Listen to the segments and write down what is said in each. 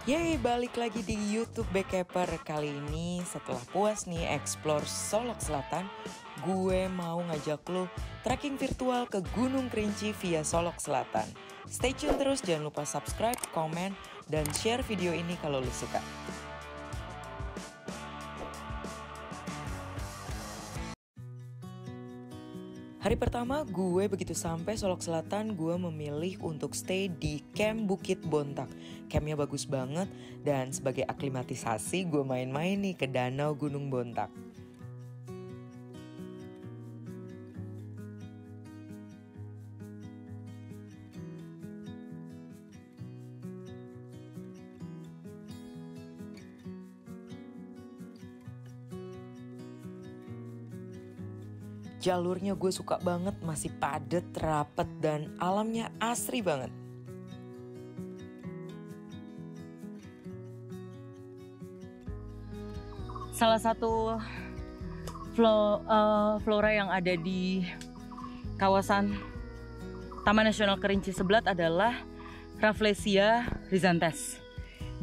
Yeay, balik lagi di YouTube Backpacker. Kali ini setelah puas nih explore Solok Selatan, gue mau ngajak lo trekking virtual ke Gunung Kerinci via Solok Selatan. Stay tune terus, jangan lupa subscribe, komen, dan share video ini kalau lo suka. Hari pertama gue begitu sampai Solok Selatan, gue memilih untuk stay di Camp Bukit Bontak. Campnya bagus banget dan sebagai aklimatisasi gue main-main nih ke Danau Gunung Bontak. Jalurnya gue suka banget, masih padat, rapet, dan alamnya asri banget. Salah satu flora yang ada di kawasan Taman Nasional Kerinci Seblat adalah Rafflesia rhizantes.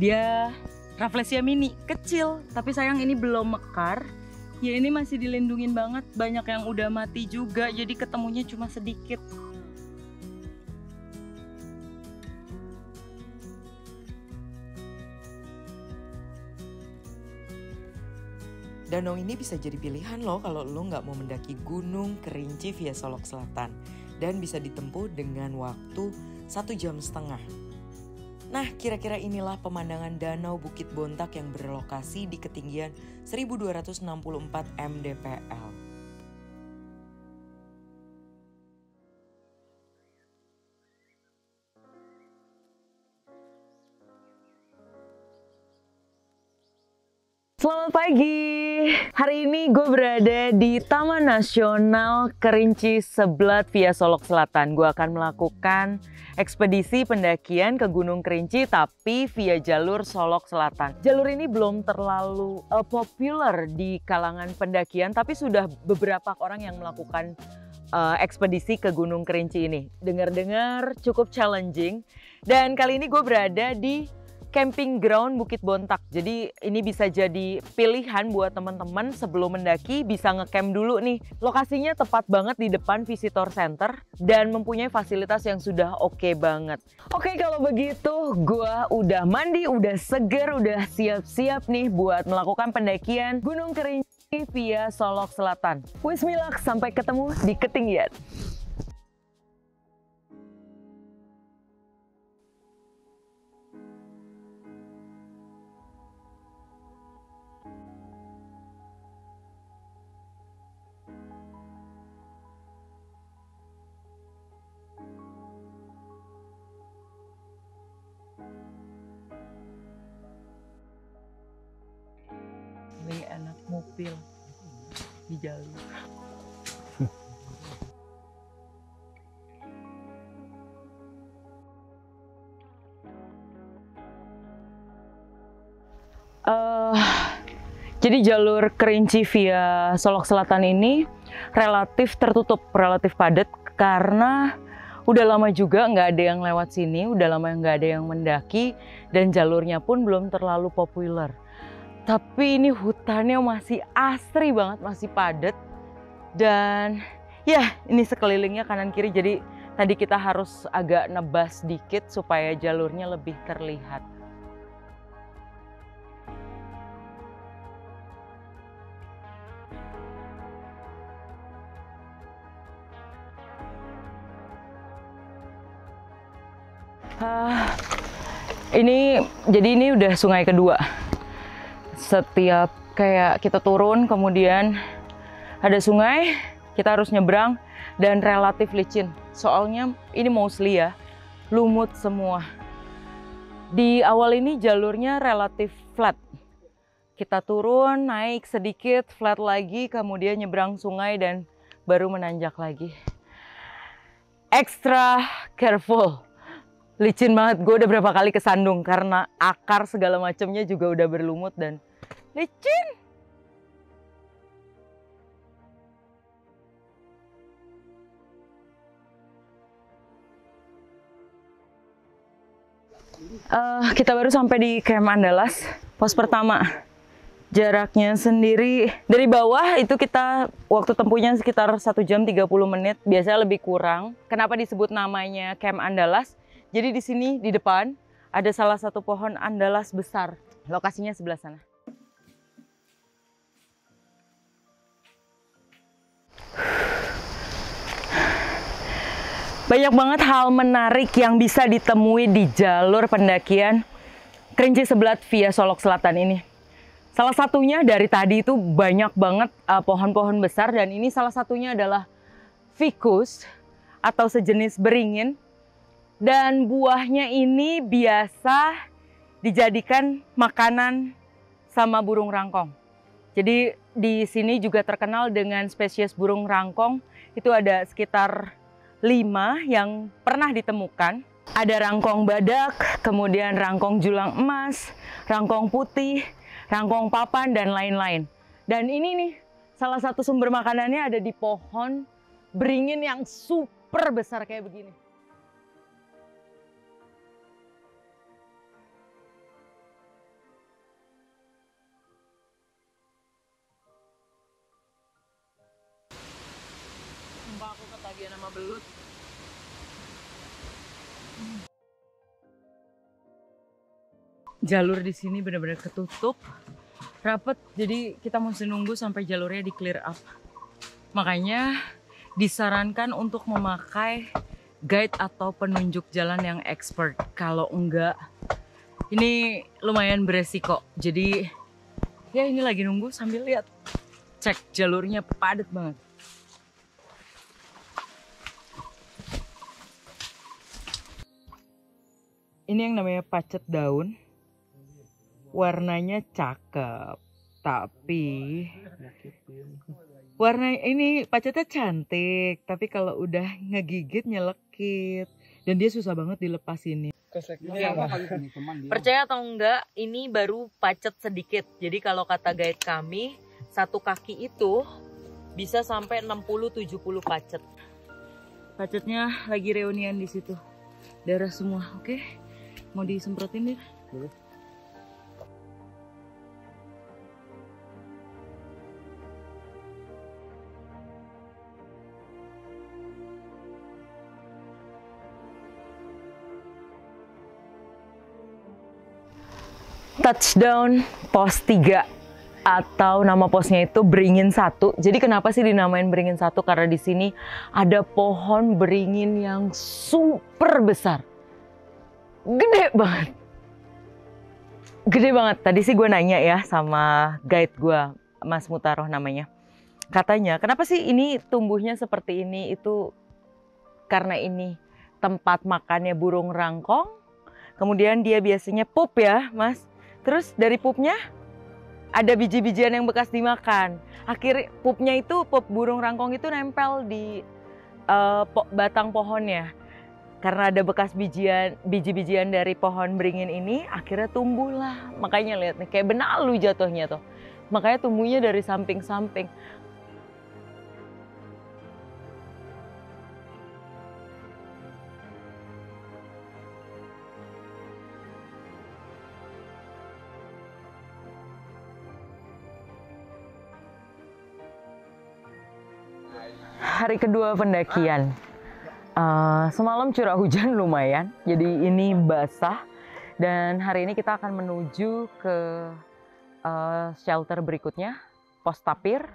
Dia Rafflesia mini, kecil, tapi sayang ini belum mekar. Ya ini masih dilindungin banget, banyak yang udah mati juga, jadi ketemunya cuma sedikit. Danau ini bisa jadi pilihan loh kalau lo nggak mau mendaki Gunung Kerinci via Solok Selatan. Dan bisa ditempuh dengan waktu 1,5 jam. Nah, kira-kira inilah pemandangan Danau Bukit Bontak yang berlokasi di ketinggian 1264 mdpl. Selamat pagi, hari ini gue berada di Taman Nasional Kerinci Seblat via Solok Selatan. Gue akan melakukan ekspedisi pendakian ke Gunung Kerinci tapi via jalur Solok Selatan. Jalur ini belum terlalu populer di kalangan pendakian, tapi sudah beberapa orang yang melakukan ekspedisi ke Gunung Kerinci ini. Dengar-dengar cukup challenging, dan kali ini gue berada di camping ground Bukit Bontak. Jadi ini bisa jadi pilihan buat teman-teman sebelum mendaki bisa ngecamp dulu nih. Lokasinya tepat banget di depan visitor center dan mempunyai fasilitas yang sudah oke banget. Oke, kalau begitu gua udah mandi, udah seger, udah siap-siap nih buat melakukan pendakian Gunung Kerinci via Solok Selatan. Wismillah, sampai ketemu di ketinggian. Ini enak mobil di jalur. Jadi jalur Kerinci via Solok Selatan ini relatif tertutup, relatif padat karena udah lama juga nggak ada yang lewat sini, udah lama nggak ada yang mendaki, dan jalurnya pun belum terlalu populer. Tapi ini hutannya masih asri banget, masih padat. Dan ya ini sekelilingnya kanan kiri, jadi tadi kita harus agak nebas dikit supaya jalurnya lebih terlihat. Ini udah sungai kedua. Setiap kayak kita turun kemudian ada sungai, kita harus nyebrang dan relatif licin. Soalnya ini mostly ya lumut semua. Di awal ini jalurnya relatif flat. Kita turun, naik sedikit, flat lagi, kemudian nyebrang sungai dan baru menanjak lagi. Extra careful. Licin banget, gue udah berapa kali kesandung karena akar segala macamnya juga udah berlumut dan licin. Kita baru sampai di Camp Andalas, pos pertama. Jaraknya sendiri dari bawah itu kita waktu tempuhnya sekitar 1 jam 30 menit, biasanya lebih kurang. Kenapa disebut namanya Camp Andalas? Jadi di sini di depan ada salah satu pohon Andalas besar. Lokasinya sebelah sana. Banyak banget hal menarik yang bisa ditemui di jalur pendakian Kerinci Seblat via Solok Selatan ini. Salah satunya dari tadi itu banyak banget pohon-pohon besar, dan ini salah satunya adalah ficus atau sejenis beringin. Dan buahnya ini biasa dijadikan makanan sama burung rangkong. Jadi di sini juga terkenal dengan spesies burung rangkong, itu ada sekitar 5 yang pernah ditemukan. Ada rangkong badak, kemudian rangkong julang emas, rangkong putih, rangkong papan, dan lain-lain. Dan ini nih, salah satu sumber makanannya ada di pohon beringin yang super besar kayak begini. Sumpah aku ketagihan sama belut. Jalur di sini benar-benar ketutup, rapet, jadi kita mesti nunggu sampai jalurnya di clear up. Makanya disarankan untuk memakai guide atau penunjuk jalan yang expert. Kalau enggak, ini lumayan beresiko. Jadi ya ini lagi nunggu sambil lihat, cek jalurnya padat banget. Ini yang namanya pacet daun. Warnanya cakep, tapi warna ini pacetnya cantik, tapi kalau udah ngegigit nyelekit, dan dia susah banget dilepas ini. Percaya atau enggak, ini baru pacet sedikit. Jadi kalau kata guide kami, satu kaki itu bisa sampai 60-70 pacet. Pacetnya lagi reunian di situ, darah semua. Oke, mau disemprotin deh. Boleh. Touchdown pos 3 atau nama posnya itu Beringin 1. Jadi kenapa sih dinamain Beringin 1? Karena di sini ada pohon beringin yang super besar. Gede banget. Gede banget. Tadi sih gue nanya ya sama guide gue, Mas Mutaroh namanya. Katanya, kenapa sih ini tumbuhnya seperti ini? Itu karena ini tempat makannya burung rangkong. Kemudian dia biasanya pup ya, Mas. Terus dari pupnya ada biji-bijian yang bekas dimakan. Akhirnya pupnya itu, pup burung rangkong itu nempel di batang pohonnya. Karena ada bekas biji-bijian dari pohon beringin ini, akhirnya tumbuhlah. Makanya lihat nih, kayak benalu jatuhnya tuh. Makanya tumbuhnya dari samping-samping. Hari kedua pendakian. Semalam curah hujan lumayan, jadi ini basah. Dan hari ini kita akan menuju ke shelter berikutnya, pos Tapir.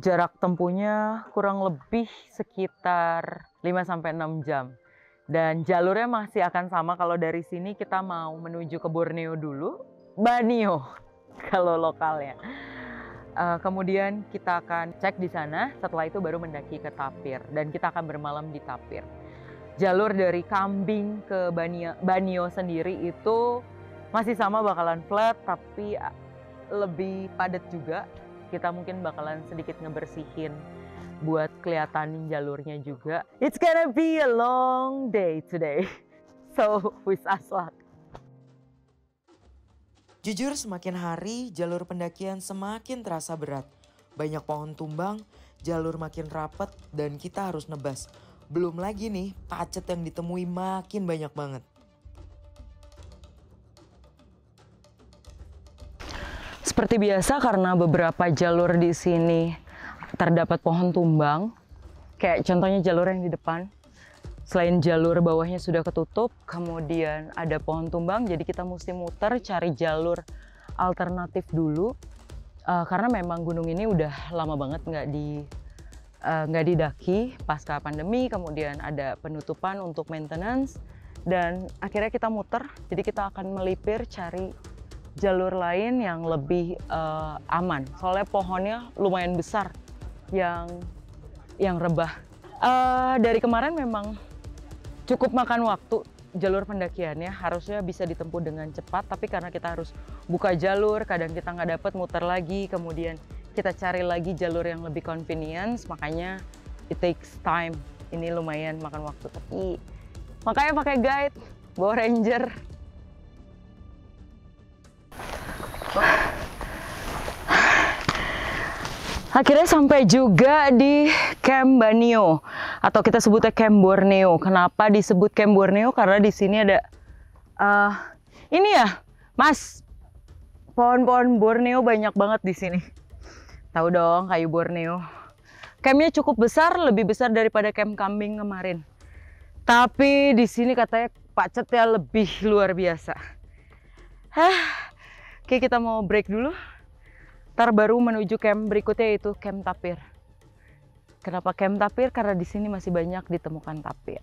Jarak tempuhnya kurang lebih sekitar 5-6 jam. Dan jalurnya masih akan sama. Kalau dari sini kita mau menuju ke Borneo dulu, Banio kalau lokalnya. Kemudian kita akan cek di sana, setelah itu baru mendaki ke Tapir, dan kita akan bermalam di Tapir. Jalur dari Kambing ke Banio sendiri itu masih sama, bakalan flat tapi lebih padat juga. Kita mungkin bakalan sedikit ngebersihin buat kelihatanin jalurnya juga. It's gonna be a long day today, so wish us luck. Jujur semakin hari jalur pendakian semakin terasa berat. Banyak pohon tumbang, jalur makin rapet, dan kita harus nebas. Belum lagi nih, pacet yang ditemui makin banyak banget. Seperti biasa, karena beberapa jalur di sini terdapat pohon tumbang, kayak contohnya jalur yang di depan. Selain jalur bawahnya sudah ketutup, kemudian ada pohon tumbang, jadi kita mesti muter cari jalur alternatif dulu. Karena memang gunung ini udah lama banget nggak didaki pasca pandemi, kemudian ada penutupan untuk maintenance, dan akhirnya kita muter. Jadi kita akan melipir cari jalur lain yang lebih aman. Soalnya pohonnya lumayan besar yang rebah. Dari kemarin memang cukup makan waktu. Jalur pendakiannya harusnya bisa ditempuh dengan cepat, tapi karena kita harus buka jalur, kadang kita nggak dapat, muter lagi, kemudian kita cari lagi jalur yang lebih convenience, makanya it takes time. Ini lumayan makan waktu, tapi makanya pakai guide, bawa ranger. Akhirnya sampai juga di Camp Banio, atau kita sebutnya Camp Borneo. Kenapa disebut Camp Borneo? Karena di sini ada ini ya, Mas, pohon-pohon Borneo banyak banget di sini. Tahu dong, kayu Borneo. Campnya cukup besar, lebih besar daripada camp kambing kemarin. Tapi di sini katanya pacetnya lebih luar biasa. Oke, kita mau break dulu. Ntar baru menuju camp berikutnya, yaitu Camp Tapir. Kenapa Camp Tapir? Karena di sini masih banyak ditemukan tapir.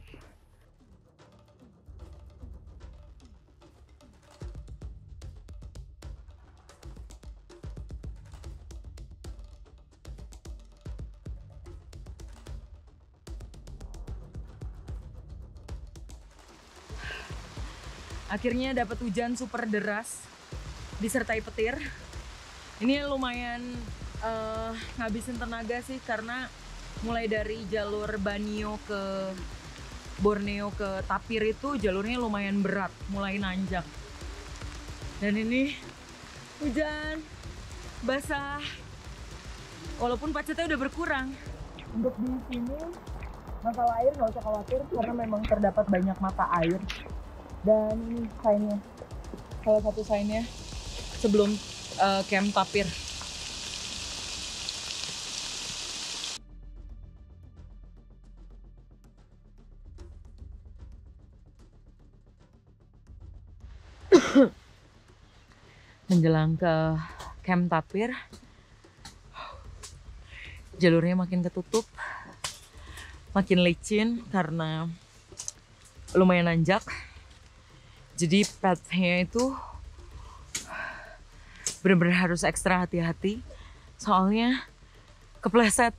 Akhirnya dapat hujan super deras disertai petir. Ini lumayan ngabisin tenaga sih, karena mulai dari jalur Banio ke Borneo ke Tapir itu jalurnya lumayan berat, mulai nanjak. Dan ini hujan, basah. Walaupun pacetnya udah berkurang. Untuk di sini masalah air nggak usah khawatir, karena memang terdapat banyak mata air. Dan ini sign-nya, salah satu sign-nya sebelum Camp Tapir. Menjelang ke Camp Tapir, jalurnya makin ketutup, makin licin karena lumayan nanjak. Jadi path-nya itu benar-benar harus ekstra hati-hati, soalnya kepleset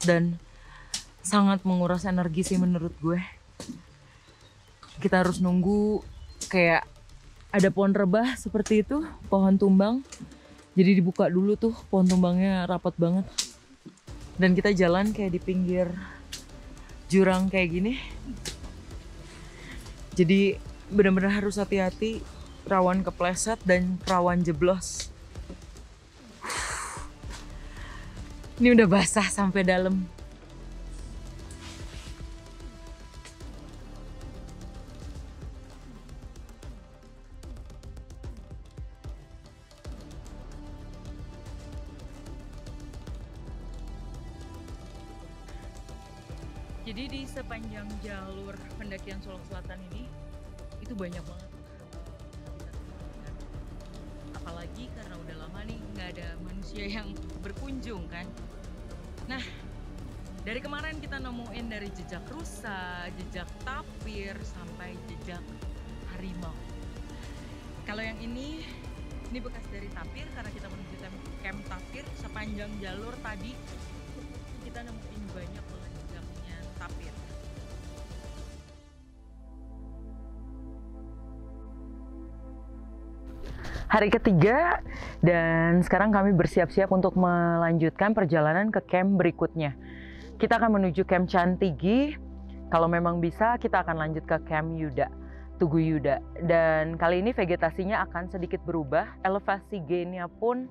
dan sangat menguras energi sih menurut gue. Kita harus nunggu kayak ada pohon rebah seperti itu, pohon tumbang. Jadi dibuka dulu tuh, pohon tumbangnya rapat banget. Dan kita jalan kayak di pinggir jurang kayak gini. Jadi benar-benar harus hati-hati, rawan kepleset dan rawan jeblos. Ini udah basah sampai dalam. Jadi di sepanjang jalur pendakian Solok Selatan ini itu banyak banget. Apalagi karena udah lama nih nggak ada manusia yang berkunjung kan. Nah, dari kemarin kita nemuin dari jejak rusa, jejak tapir, sampai jejak harimau. Kalau yang ini bekas dari tapir, karena kita menuju Camp Tapir. Sepanjang jalur tadi kita nemuin banyak banget jejaknya tapir. Hari ketiga, dan sekarang kami bersiap-siap untuk melanjutkan perjalanan ke camp berikutnya. Kita akan menuju Camp Chantigi. Kalau memang bisa, kita akan lanjut ke Camp Yuda, Tugu Yuda. Dan kali ini vegetasinya akan sedikit berubah. Elevasi gainnya pun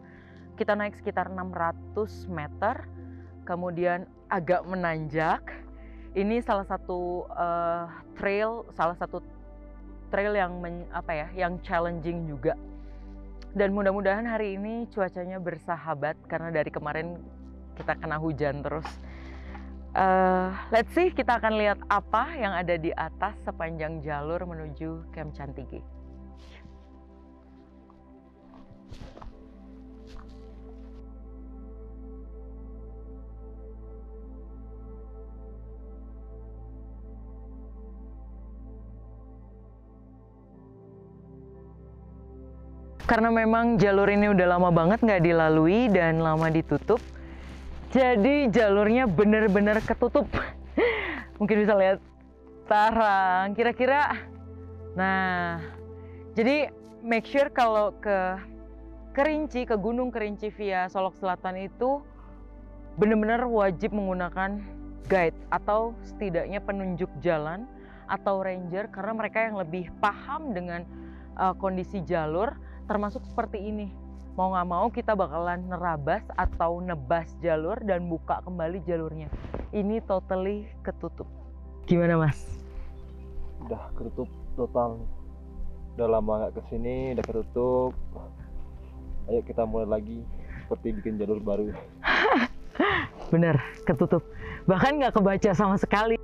kita naik sekitar 600 meter. Kemudian agak menanjak. Ini salah satu trail yang challenging juga. Dan mudah-mudahan hari ini cuacanya bersahabat karena dari kemarin kita kena hujan terus. Let's see, kita akan lihat apa yang ada di atas sepanjang jalur menuju Camp Chantigi. Karena memang jalur ini udah lama banget nggak dilalui dan lama ditutup, jadi jalurnya bener-bener ketutup. Mungkin bisa lihat tarang kira-kira. Nah, jadi make sure kalau ke Kerinci, ke Gunung Kerinci via Solok Selatan itu bener-bener wajib menggunakan guide atau setidaknya penunjuk jalan atau ranger, karena mereka yang lebih paham dengan kondisi jalur, termasuk seperti ini. Mau nggak mau kita bakalan nerabas atau nebas jalur dan buka kembali jalurnya. Ini totally ketutup. Gimana Mas? Udah ketutup total. Udah lama nggak kesini, udah ketutup. Ayo kita mulai lagi seperti bikin jalur baru. Bener, ketutup. Bahkan nggak kebaca sama sekali.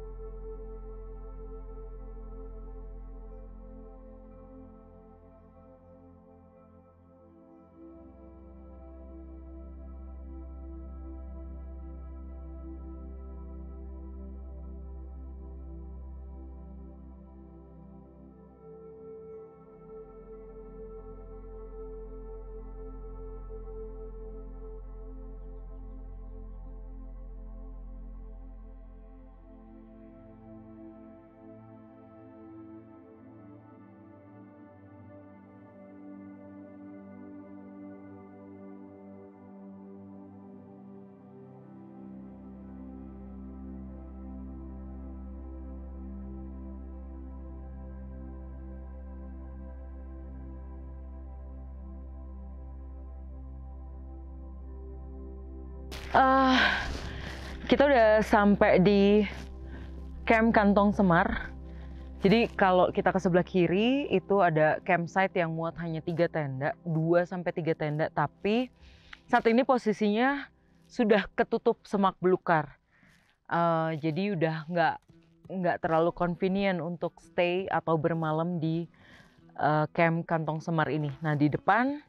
Kita udah sampai di Camp Kantong Semar. Jadi kalau kita ke sebelah kiri itu ada campsite yang muat hanya 3 tenda, 2-3 tenda. Tapi saat ini posisinya sudah ketutup semak belukar. Jadi udah nggak terlalu convenient untuk stay atau bermalam di Camp Kantong Semar ini. Nah di depan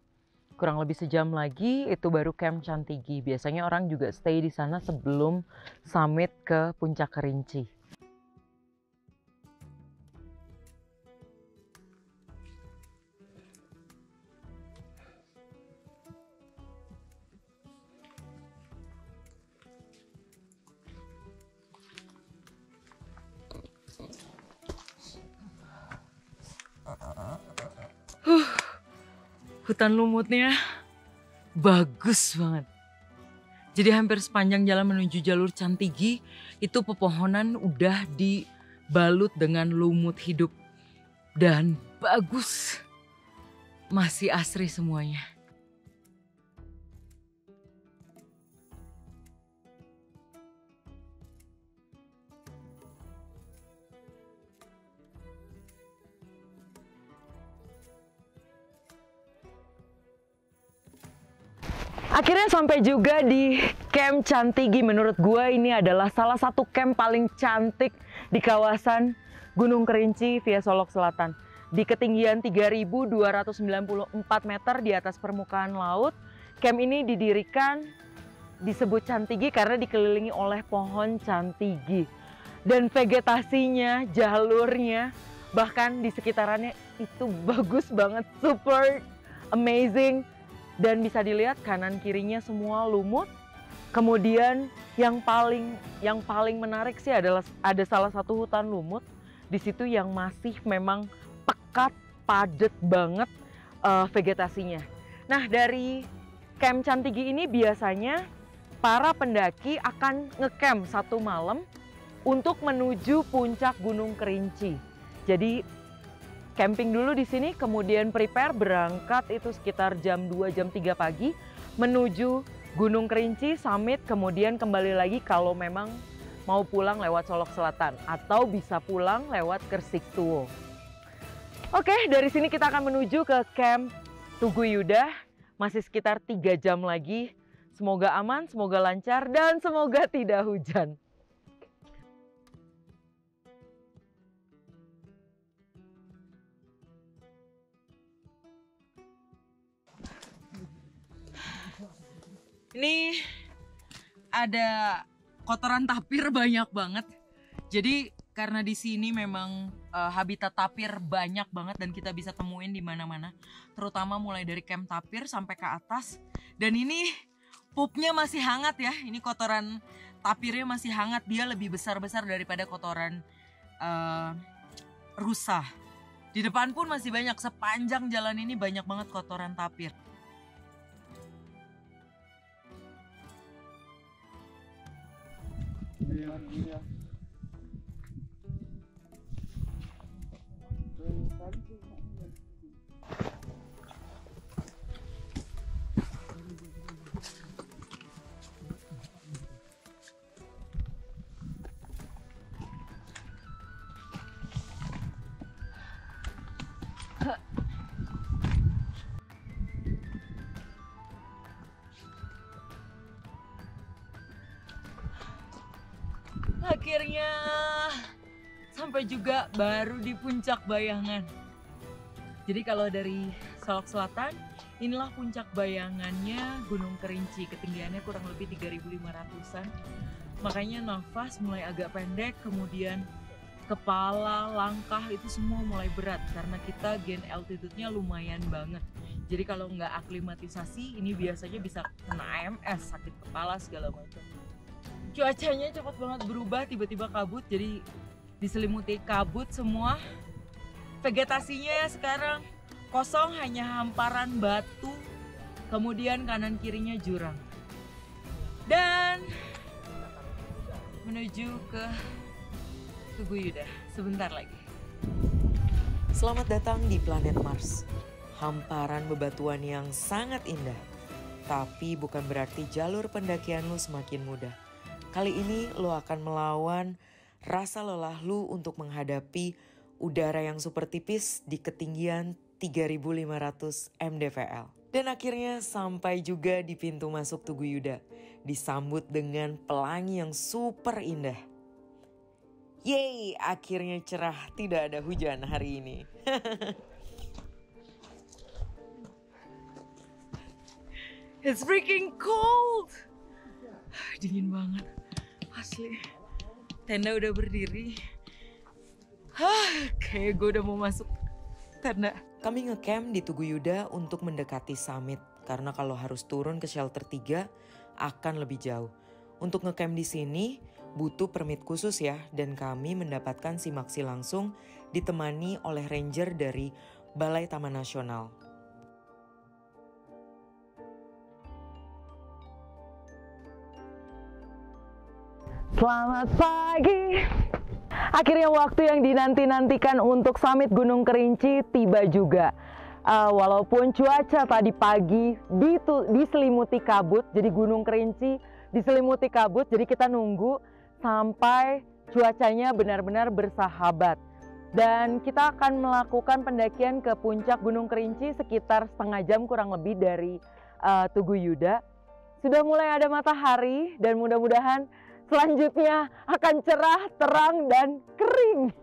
kurang lebih sejam lagi itu baru Camp Chantigi. Biasanya orang juga stay di sana sebelum summit ke Puncak Kerinci. Hutan lumutnya bagus banget. Jadi hampir sepanjang jalan menuju jalur Chantigi itu pepohonan udah dibalut dengan lumut hidup. Dan bagus. Masih asri semuanya. Akhirnya sampai juga di Camp Chantigi. Menurut gue ini adalah salah satu camp paling cantik di kawasan Gunung Kerinci via Solok Selatan. Di ketinggian 3.294 meter di atas permukaan laut, camp ini didirikan disebut Chantigi karena dikelilingi oleh pohon Chantigi. Dan vegetasinya, jalurnya, bahkan di sekitarannya itu bagus banget, super amazing. Dan bisa dilihat kanan kirinya semua lumut. Kemudian yang paling menarik sih adalah ada salah satu hutan lumut di situ yang masih memang pekat, padat banget vegetasinya. Nah dari Camp Chantigi ini biasanya para pendaki akan ngecamp 1 malam untuk menuju puncak Gunung Kerinci. Jadi camping dulu di sini, kemudian prepare berangkat itu sekitar jam 2, jam 3 pagi menuju Gunung Kerinci, summit, kemudian kembali lagi kalau memang mau pulang lewat Solok Selatan atau bisa pulang lewat Kersiktuo. Oke, dari sini kita akan menuju ke Camp Tugu Yuda, masih sekitar 3 jam lagi. Semoga aman, semoga lancar, dan semoga tidak hujan. Ini ada kotoran tapir banyak banget. Jadi karena di sini memang habitat tapir banyak banget dan kita bisa temuin di mana-mana, terutama mulai dari camp tapir sampai ke atas. Dan ini pupnya masih hangat ya. Ini kotoran tapirnya masih hangat, dia lebih besar-besar daripada kotoran rusa. Di depan pun masih banyak, sepanjang jalan ini banyak banget kotoran tapir. Akhirnya sampai juga baru di puncak Bayangan. Jadi kalau dari Solok Selatan, inilah puncak bayangannya Gunung Kerinci. Ketinggiannya kurang lebih 3.500-an. Makanya nafas mulai agak pendek, kemudian kepala, langkah itu semua mulai berat. Karena kita gain altitude-nya lumayan banget. Jadi kalau nggak aklimatisasi, ini biasanya bisa kena AMS, sakit kepala segala macam. Cuacanya cepat banget berubah, tiba-tiba kabut, jadi diselimuti kabut semua. Vegetasinya sekarang kosong, hanya hamparan batu, kemudian kanan kirinya jurang. Dan menuju ke Tugu Yuda sebentar lagi. Selamat datang di planet Mars. Hamparan bebatuan yang sangat indah. Tapi bukan berarti jalur pendakian lu semakin mudah. Kali ini lo akan melawan rasa lelah lu untuk menghadapi udara yang super tipis di ketinggian 3.500 mdpl. Dan akhirnya sampai juga di pintu masuk Tugu Yuda, disambut dengan pelangi yang super indah. Yeay, akhirnya cerah, tidak ada hujan hari ini. It's freaking cold. Dingin banget. Asli, tenda udah berdiri. Kayak gue udah mau masuk tenda. Kami ngecamp di Tugu Yuda untuk mendekati summit. Karena kalau harus turun ke shelter 3 akan lebih jauh. Untuk ngecamp di sini butuh permit khusus ya. Dan kami mendapatkan simaksi langsung ditemani oleh ranger dari Balai Taman Nasional. Selamat pagi. Akhirnya waktu yang dinanti-nantikan untuk summit Gunung Kerinci tiba juga. Walaupun cuaca tadi pagi diselimuti kabut, jadi Gunung Kerinci diselimuti kabut, jadi kita nunggu sampai cuacanya benar-benar bersahabat. Dan kita akan melakukan pendakian ke puncak Gunung Kerinci sekitar setengah jam kurang lebih dari Tugu Yuda. Sudah mulai ada matahari dan mudah-mudahan selanjutnya akan cerah, terang, dan kering.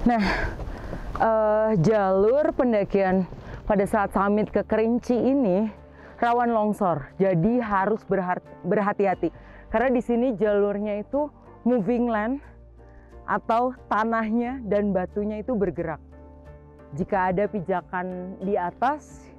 Nah, jalur pendakian pada saat summit ke Kerinci ini rawan longsor, jadi harus berhati-hati. Karena di sini jalurnya itu moving land atau tanahnya dan batunya itu bergerak. Jika ada pijakan di atas,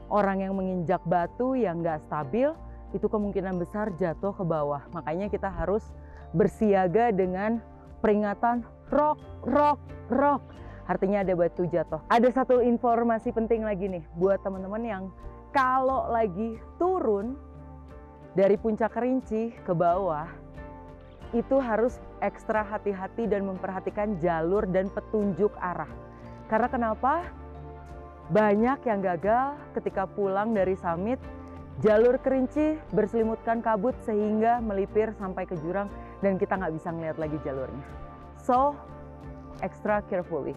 orang yang menginjak batu yang nggak stabil, itu kemungkinan besar jatuh ke bawah. Makanya kita harus bersiaga dengan peringatan rock, rock, rock. Artinya ada batu jatuh. Ada satu informasi penting lagi nih buat teman-teman yang kalau lagi turun dari puncak Kerinci ke bawah, itu harus ekstra hati-hati dan memperhatikan jalur dan petunjuk arah. Karena kenapa? Banyak yang gagal ketika pulang dari summit. Jalur Kerinci berselimutkan kabut sehingga melipir sampai ke jurang dan kita nggak bisa ngeliat lagi jalurnya. So, extra carefully.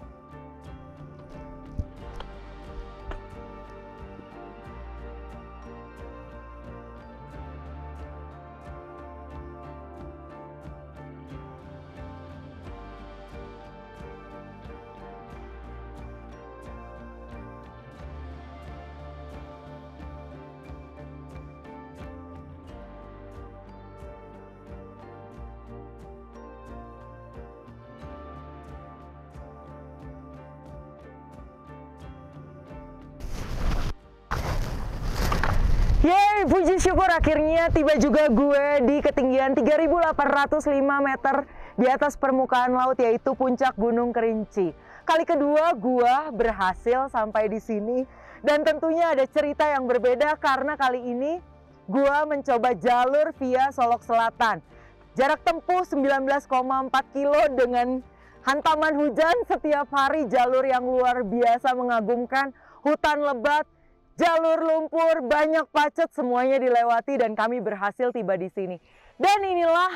Yeay, puji syukur akhirnya tiba juga gue di ketinggian 3.805 meter di atas permukaan laut, yaitu puncak Gunung Kerinci. Kali kedua gue berhasil sampai di sini dan tentunya ada cerita yang berbeda karena kali ini gue mencoba jalur via Solok Selatan. Jarak tempuh 19,4 kilo dengan hantaman hujan setiap hari, jalur yang luar biasa mengagumkan, hutan lebat, jalur lumpur, banyak pacet, semuanya dilewati dan kami berhasil tiba di sini. Dan inilah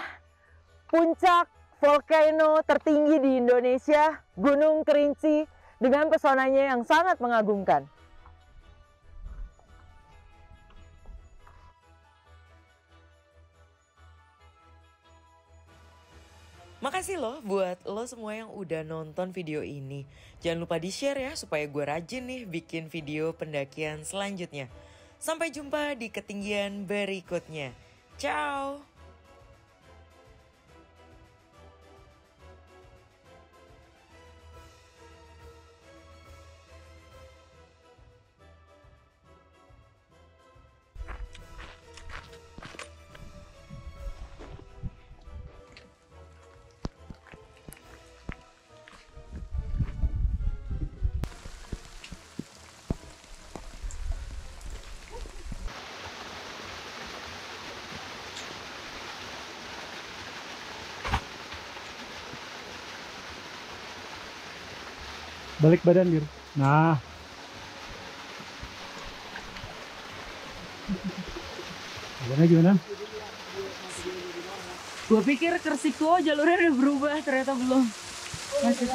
puncak volcano tertinggi di Indonesia, Gunung Kerinci, dengan pesonanya yang sangat mengagumkan. Makasih loh buat lo semua yang udah nonton video ini. Jangan lupa di-share ya supaya gue rajin nih bikin video pendakian selanjutnya. Sampai jumpa di ketinggian berikutnya. Ciao! Balik badan, Bir. Nah. Gimana? Gue pikir Kersiko jalurnya udah berubah, ternyata belum. Masih